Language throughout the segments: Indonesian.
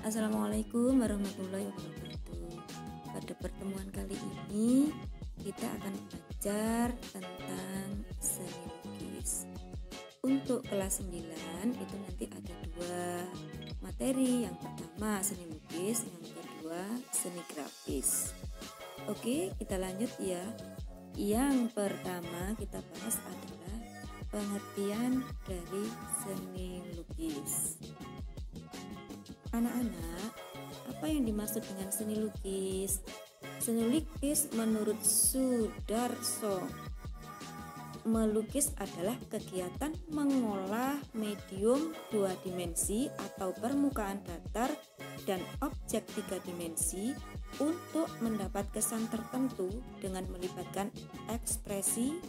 Assalamualaikum warahmatullahi wabarakatuh. Pada pertemuan kali ini kita akan belajar tentang seni lukis. Untuk kelas 9 itu nanti ada dua materi. Yang pertama seni lukis, yang kedua seni grafis. Oke, kita lanjut ya. Yang pertama kita bahas adalah pengertian dari seni lukis. Anak-anak, apa yang dimaksud dengan seni lukis? Seni lukis menurut Sudarso, melukis adalah kegiatan mengolah medium dua dimensi atau permukaan datar dan objek tiga dimensi untuk mendapat kesan tertentu dengan melibatkan ekspresi,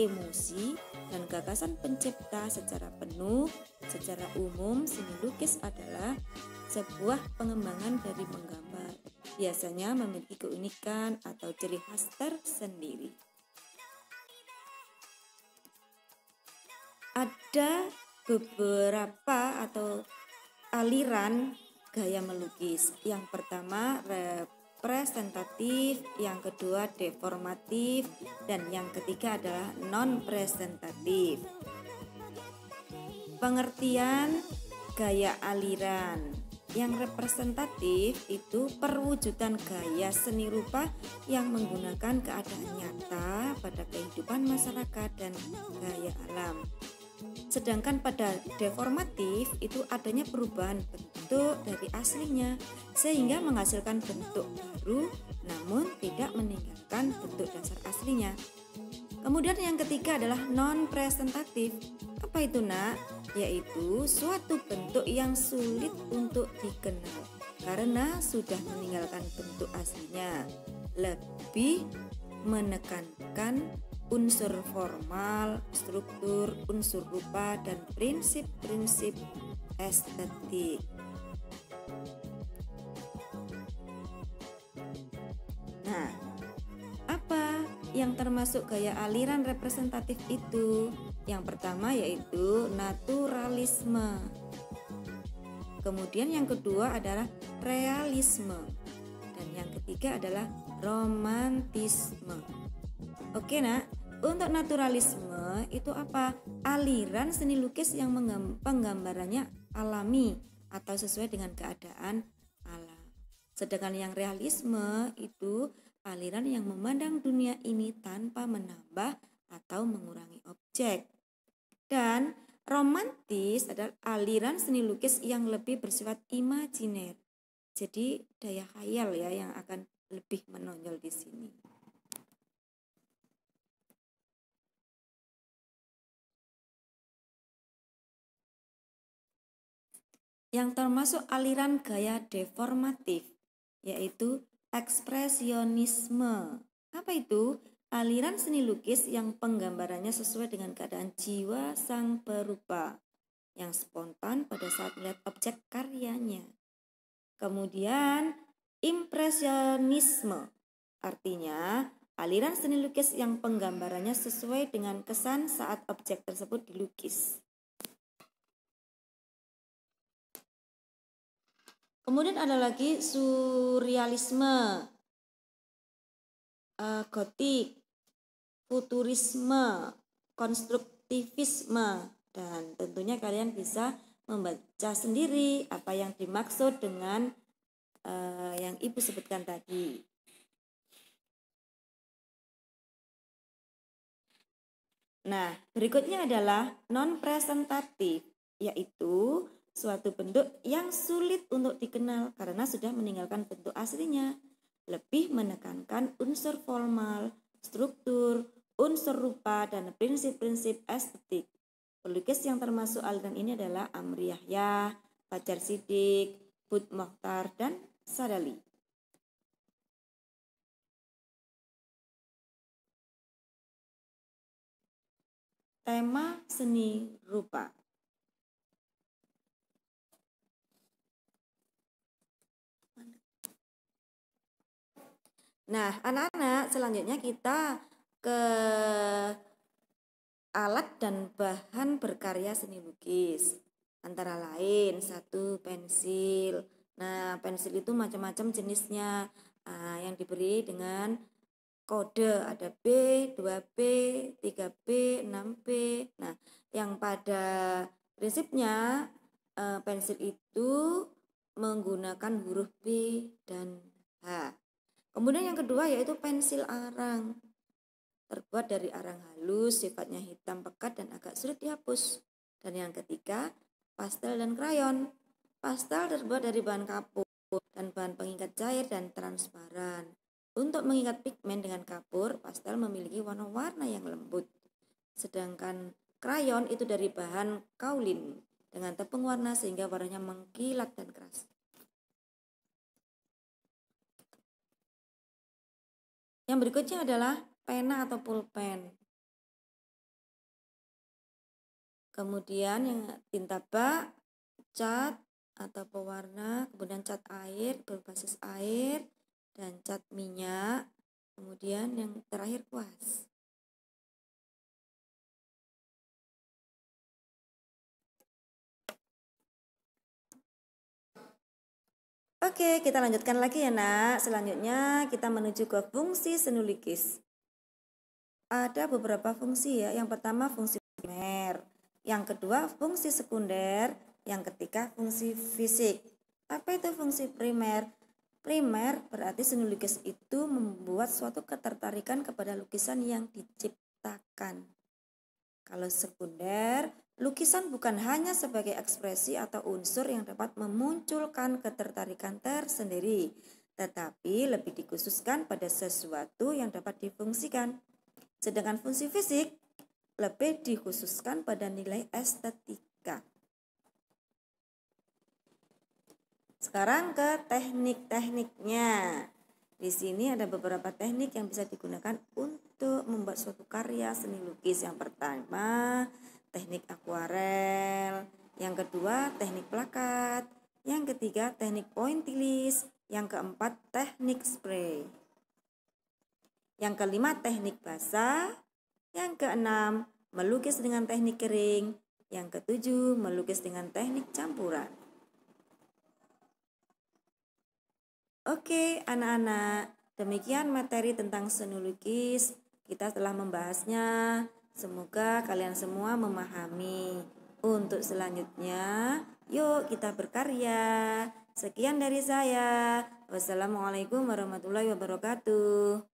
emosi, dan gagasan pencipta secara penuh. Secara umum, seni lukis adalah sebuah pengembangan dari menggambar, biasanya memiliki keunikan atau ciri khas tersendiri. Ada beberapa atau aliran gaya melukis. Yang pertama representatif, yang kedua deformatif, dan yang ketiga adalah non-presentatif. Pengertian gaya aliran. Yang representatif itu perwujudan gaya seni rupa yang menggunakan keadaan nyata pada kehidupan masyarakat dan gaya alam. Sedangkan pada deformatif itu adanya perubahan bentuk dari aslinya sehingga menghasilkan bentuk baru namun tidak meninggalkan bentuk dasar aslinya. Kemudian yang ketiga adalah non-presentatif. Apa itu, Nak? Yaitu suatu bentuk yang sulit untuk dikenal karena sudah meninggalkan bentuk aslinya, lebih menekankan unsur formal, struktur, unsur rupa, dan prinsip-prinsip estetik. Nah, apa yang termasuk gaya aliran representatif itu? Yang pertama yaitu naturalisme. Kemudian yang kedua adalah realisme. Dan yang ketiga adalah romantisme. Oke, Nak. Untuk naturalisme itu apa? Aliran seni lukis yang penggambarannya alami atau sesuai dengan keadaan alam. Sedangkan yang realisme itu aliran yang memandang dunia ini tanpa menambah atau mengurangi objek. Dan romantis adalah aliran seni lukis yang lebih bersifat imajiner. Jadi daya khayal ya yang akan lebih menonjol di sini. Yang termasuk aliran gaya deformatif yaitu ekspresionisme. Apa itu? Aliran seni lukis yang penggambarannya sesuai dengan keadaan jiwa sang perupa, yang spontan pada saat melihat objek karyanya. Kemudian impresionisme, artinya aliran seni lukis yang penggambarannya sesuai dengan kesan saat objek tersebut dilukis. Kemudian ada lagi surrealisme, gotik, futurisme, konstruktivisme, dan tentunya kalian bisa membaca sendiri apa yang dimaksud dengan yang Ibu sebutkan tadi. Nah, berikutnya adalah non-presentatif, yaitu suatu bentuk yang sulit untuk dikenal karena sudah meninggalkan bentuk aslinya, lebih menekankan unsur formal, struktur, unsur rupa, dan prinsip-prinsip estetik. Pelukis yang termasuk aliran ini adalah Amri Yahya, Fajar Siddiq, Bud Mokhtar, dan Sadali. Tema seni rupa. Nah, anak-anak, selanjutnya kita ke alat dan bahan berkarya seni lukis. Antara lain 1. Pensil. Nah, pensil itu macam-macam jenisnya. Yang diberi dengan kode ada B, 2B, 3B, 6B. Nah, yang pada prinsipnya pensil itu menggunakan huruf B dan H. Kemudian yang kedua yaitu pensil arang. Terbuat dari arang halus, sifatnya hitam pekat dan agak sulit dihapus. Dan yang ketiga, pastel dan krayon. Pastel terbuat dari bahan kapur dan bahan pengikat cair dan transparan. Untuk mengikat pigmen dengan kapur, pastel memiliki warna-warna yang lembut. Sedangkan krayon itu dari bahan kaolin dengan tepung warna sehingga warnanya mengkilat dan keras. Yang berikutnya adalah pena atau pulpen. Kemudian yang tinta bak, cat atau pewarna, kemudian cat air berbasis air dan cat minyak. Kemudian yang terakhir kuas. Oke, kita lanjutkan lagi ya nak. Selanjutnya kita menuju ke fungsi seni lukis. Ada beberapa fungsi ya. Yang pertama fungsi primer, yang kedua fungsi sekunder, yang ketiga fungsi fisik. Apa itu fungsi primer? Primer berarti seni lukis itu membuat suatu ketertarikan kepada lukisan yang diciptakan. Kalau sekunder, lukisan bukan hanya sebagai ekspresi atau unsur yang dapat memunculkan ketertarikan tersendiri, tetapi lebih dikhususkan pada sesuatu yang dapat difungsikan. Sedangkan fungsi fisik lebih dikhususkan pada nilai estetika. Sekarang ke teknik-tekniknya. Di sini ada beberapa teknik yang bisa digunakan untuk membuat suatu karya seni lukis. Yang pertama, teknik akuarel. Yang kedua, teknik plakat. Yang ketiga, teknik pointillis. Yang keempat, teknik spray. Yang kelima, teknik basah. Yang keenam, melukis dengan teknik kering. Yang ketujuh, melukis dengan teknik campuran. Oke, anak-anak, demikian materi tentang seni lukis. Kita telah membahasnya. Semoga kalian semua memahami. Untuk selanjutnya, yuk kita berkarya. Sekian dari saya. Wassalamualaikum warahmatullahi wabarakatuh.